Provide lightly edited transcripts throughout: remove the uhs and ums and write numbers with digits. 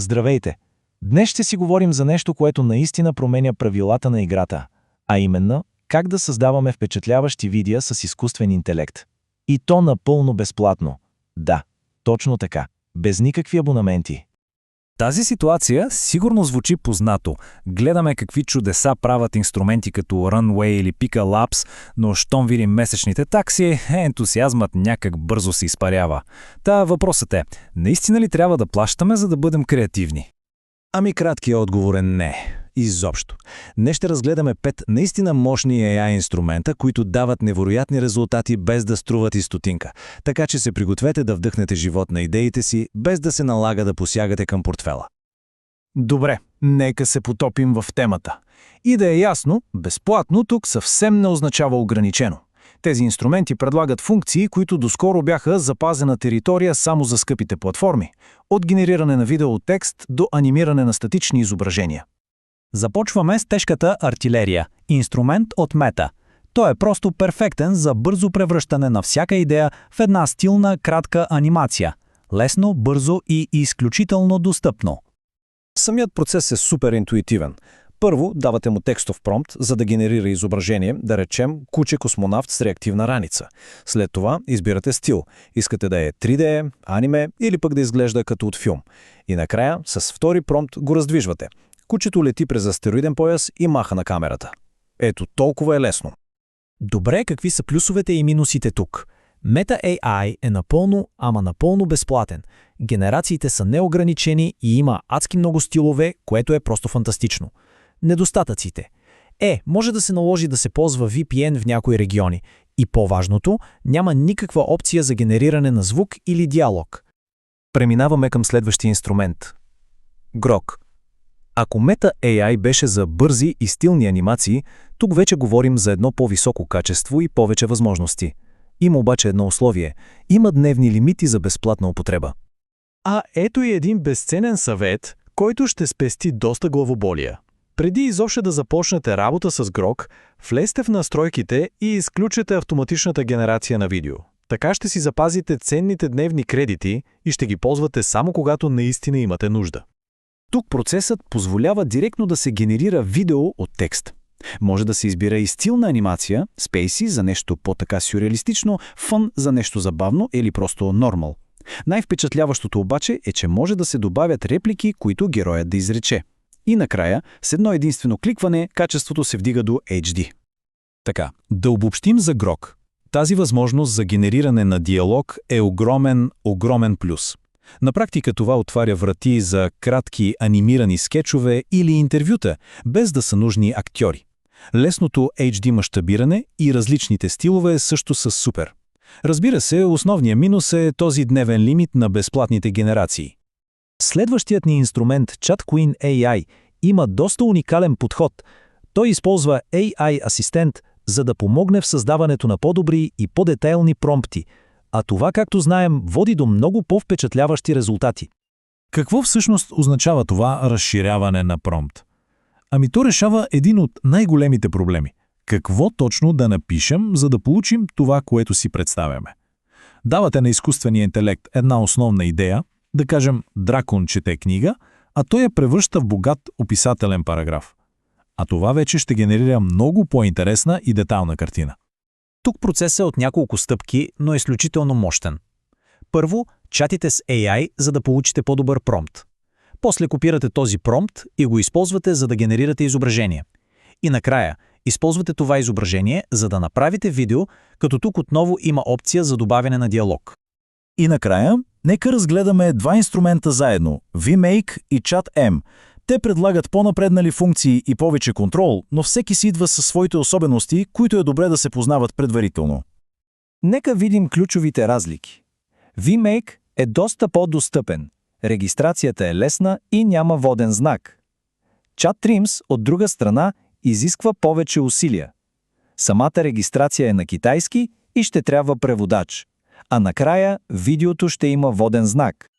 Здравейте! Днес ще си говорим за нещо, което наистина променя правилата на играта, а именно как да създаваме впечатляващи видеа с изкуствен интелект. И то напълно безплатно. Да, точно така. Без никакви абонаменти. Тази ситуация сигурно звучи познато. Гледаме какви чудеса правят инструменти като Runway или Pika Labs, но щом видим месечните такси, ентусиазмът някак бързо се изпарява. Та въпросът е, наистина ли трябва да плащаме, за да бъдем креативни? Ами краткият отговор е не. Изобщо. Днес ще разгледаме 5 наистина мощни AI инструмента, които дават невероятни резултати без да струват и стотинка. Така че се пригответе да вдъхнете живот на идеите си, без да се налага да посягате към портфела. Добре, нека се потопим в темата. И да е ясно, безплатно тук съвсем не означава ограничено. Тези инструменти предлагат функции, които доскоро бяха запазена територия само за скъпите платформи, от генериране на видео от текст до анимиране на статични изображения. Започваме с тежката артилерия – инструмент от Meta. Той е просто перфектен за бързо превръщане на всяка идея в една стилна, кратка анимация. Лесно, бързо и изключително достъпно. Самият процес е супер интуитивен. Първо, давате му текстов промпт, за да генерира изображение, да речем куче-космонавт с реактивна раница. След това избирате стил. Искате да е 3D, аниме или пък да изглежда като от филм. И накрая, с втори промпт го раздвижвате. Кучето лети през астероиден пояс и маха на камерата. Ето, толкова е лесно. Добре, какви са плюсовете и минусите тук? Meta AI е напълно безплатен. Генерациите са неограничени и има адски много стилове, което е просто фантастично. Недостатъците. Може да се наложи да се ползва VPN в някои региони. И по-важното, няма никаква опция за генериране на звук или диалог. Преминаваме към следващия инструмент. Grok. Ако Meta AI беше за бързи и стилни анимации, тук вече говорим за едно по-високо качество и повече възможности. Има обаче едно условие. Има дневни лимити за безплатна употреба. А ето и един безценен съвет, който ще спести доста главоболия. Преди изобщо да започнете работа с Grok, влезте в настройките и изключете автоматичната генерация на видео. Така ще си запазите ценните дневни кредити и ще ги ползвате само когато наистина имате нужда. Тук процесът позволява директно да се генерира видео от текст. Може да се избира и стилна анимация, спейси за нещо по-така сюрреалистично, фън за нещо забавно или просто нормал. Най-впечатляващото обаче е, че може да се добавят реплики, които героят да изрече. И накрая, с едно единствено кликване, качеството се вдига до HD. Така, да обобщим за Grok. Тази възможност за генериране на диалог е огромен плюс. На практика това отваря врати за кратки анимирани скетчове или интервюта, без да са нужни актьори. Лесното HD мащабиране и различните стилове също са супер. Разбира се, основният минус е този дневен лимит на безплатните генерации. Следващият ни инструмент ChatQueen AI има доста уникален подход. Той използва AI асистент, за да помогне в създаването на по-добри и по-детайлни промпти, а това, както знаем, води до много по-впечатляващи резултати. Какво всъщност означава това разширяване на промпт? Ами то решава един от най-големите проблеми. Какво точно да напишем, за да получим това, което си представяме? Давате на изкуствения интелект една основна идея, да кажем дракон чете книга, а той я превръща в богат описателен параграф. А това вече ще генерира много по-интересна и детайлна картина. Тук процесът е от няколко стъпки, но е изключително мощен. Първо, чатите с AI, за да получите по-добър промпт. После копирате този промпт и го използвате, за да генерирате изображение. И накрая, използвате това изображение, за да направите видео, като тук отново има опция за добавяне на диалог. И накрая, нека разгледаме два инструмента заедно – VMake и ChatM. Те предлагат по-напреднали функции и повече контрол, но всеки си идва със своите особености, които е добре да се познават предварително. Нека видим ключовите разлики. VMake е доста по-достъпен. Регистрацията е лесна и няма воден знак. ChatTrims, от друга страна, изисква повече усилия. Самата регистрация е на китайски и ще трябва преводач. А накрая видеото ще има воден знак.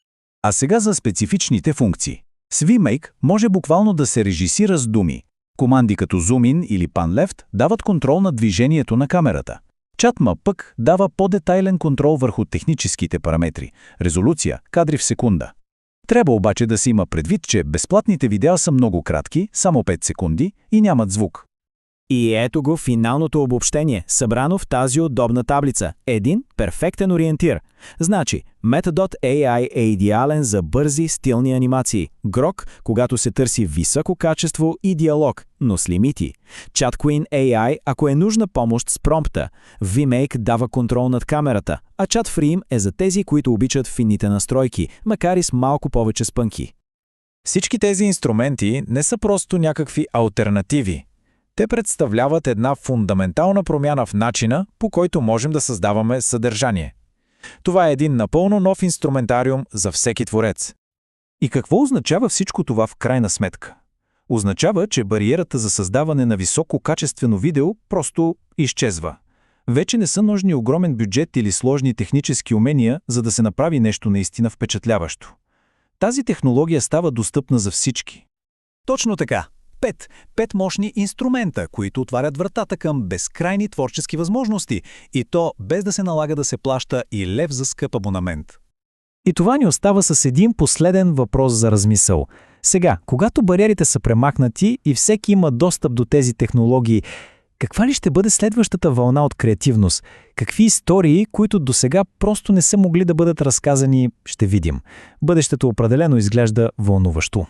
А сега за специфичните функции. С VMake може буквално да се режисира с думи. Команди като Zoom In или Pan Left дават контрол на движението на камерата. ChatM пък дава по-детайлен контрол върху техническите параметри – резолюция, кадри в секунда. Трябва обаче да се има предвид, че безплатните видеа са много кратки, само 5 секунди и нямат звук. И ето го финалното обобщение, събрано в тази удобна таблица. Един перфектен ориентир. Значи, Meta AI е идеален за бързи, стилни анимации. Grok, когато се търси високо качество и диалог, но с лимити. ChatQueen AI, ако е нужна помощ с промпта. VMake дава контрол над камерата, а ChatFrame е за тези, които обичат финните настройки, макар и с малко повече спънки. Всички тези инструменти не са просто някакви алтернативи. Те представляват една фундаментална промяна в начина, по който можем да създаваме съдържание. Това е един напълно нов инструментариум за всеки творец. И какво означава всичко това в крайна сметка? Означава, че бариерата за създаване на висококачествено видео просто изчезва. Вече не са нужни огромен бюджет или сложни технически умения, за да се направи нещо наистина впечатляващо. Тази технология става достъпна за всички. Точно така. Пет мощни инструмента, които отварят вратата към безкрайни творчески възможности, и то без да се налага да се плаща и лев за скъп абонамент. И това ни остава с един последен въпрос за размисъл. Сега, когато бариерите са премахнати и всеки има достъп до тези технологии, каква ли ще бъде следващата вълна от креативност? Какви истории, които досега просто не са могли да бъдат разказани, ще видим. Бъдещето определено изглежда вълнуващо.